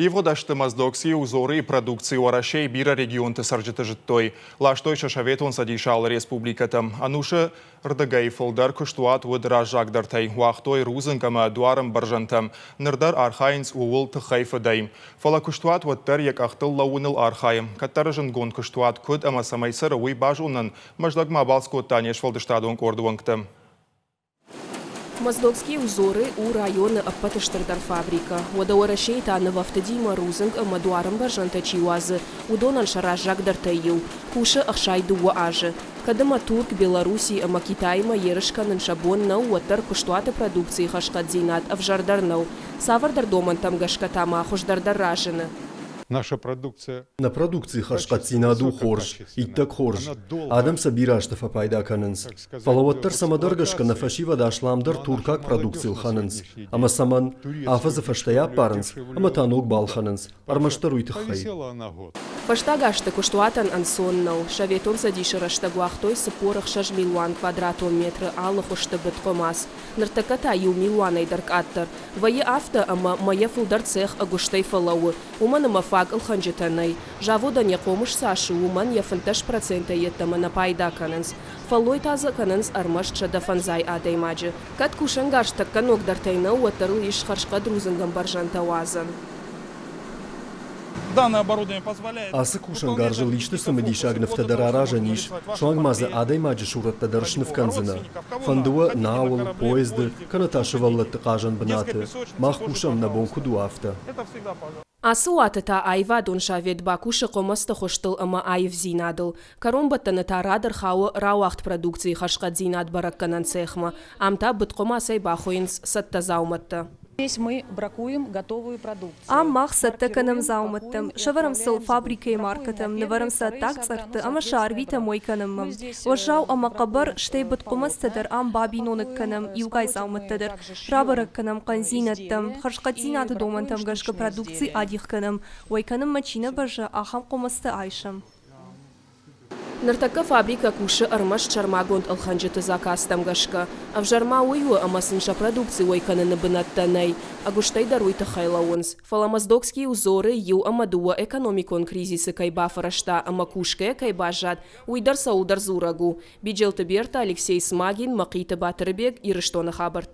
Евродашты маздокси узоры продукции орашей бира регион тесарджиты життой. Лаштой шашаветон садишал республикатам. Ануша рдагайфолдар куштуат выдра жагдартай. Уахтой рузынкама дуарам баржантам. Нырдар архайнс уул тхайфадайм. Фала куштуат ваттар як ахтыл лауыныл архайм. Каттарыжын гон куштуат куд ама самайсыр уй бажунан. Маждагма балско танеш фалдыштадон кордуангтам. Моздокские узоры у района Аппатыштырдар фабрика. Водоворошей таны вафтадима рузынг мадуарам баржанта чиуазы. Удонан шара жагдартайю. Куша ахшай дуа ажы. Кадыма Турк, Белоруссии, ама Китайма ерышканын шабон нау уаттар куштуаты продукции хашкадзинат авжардарнау. Савардар доман там гашкатама хушдардар ражыны. Наша продукция на продукции хашкатсинаду хорж, иттак хорж. Адам сабираштафа пайда канынс. Фалаваттар самадаргашка на фашива дашламдар туркак продукцил ханынс. Ама саман афаза фаштая парынс, ама танук балханынс. Армаштар уйтахай. Фаштагашты куштуатан ансоннау. Шаветон садишырашта гуахтой сыпорах 6 миллион квадратометры аллы хушты быткомас. Ныртаката ю миллионай даркаттар. Вае афта ама мая фулдар цех агуштай фалауы. Уман ама фаг алханджитанай. Жаводан якомыш сашу уман яфынташ процента еттама на пайда канынс. Фалой таза канынс армаш чадафанзай адаймаджи. Кат кушангашта канок дартайна уатарл иш харшка друзынгам баржанта уазан. Данное оборудование позволяет... Асыкушан гаржы личты самадишаг нафтадара ниш, шуангмазы адаймаджи шуратта даршнов канзына. Фандуа наул, поезды, канаташываллатты кажан бнаты. Махкушам на бонку дуафта. Асуатата айва дон шавет бакуша комаста хоштыл ама айв зинадыл. Каромбаттаны тарадар хауы рауахт продукции хашкадзинат баракканан цехма. Амта быткомасай бахоинс саттазауматта. Здесь мы бракуем готовую продукцию. Аммах саттаканым зауматтым. Шаварамсыл фабрикой маркетым. Наварамса так царты, ама шарвита мой канымым. Вожау ама кабар штей быткомастадыр ам бабинонок каным, югай зауматтадыр. Рабарак каным канзинаттым. Харшкатзинаты домантам гашка продукции адих каным. Ой каным мачина бажа ахам комасты айшам. Ныртака фабрика куши армаш чармагонд алханджиты заказ тамгашка. А в жарма уйу амасынша продукции ойкананы бынаттанай. Агуштай даруйта хайлаунс. Фаламаздокские узоры ю амадуа экономикон кризисы кайба фарашта амакушке кайба жад. Уйдар саудар зурагу. Биджелты Берта, Алексей Смагин, Макита Батырбек и Рыштона Хабарта.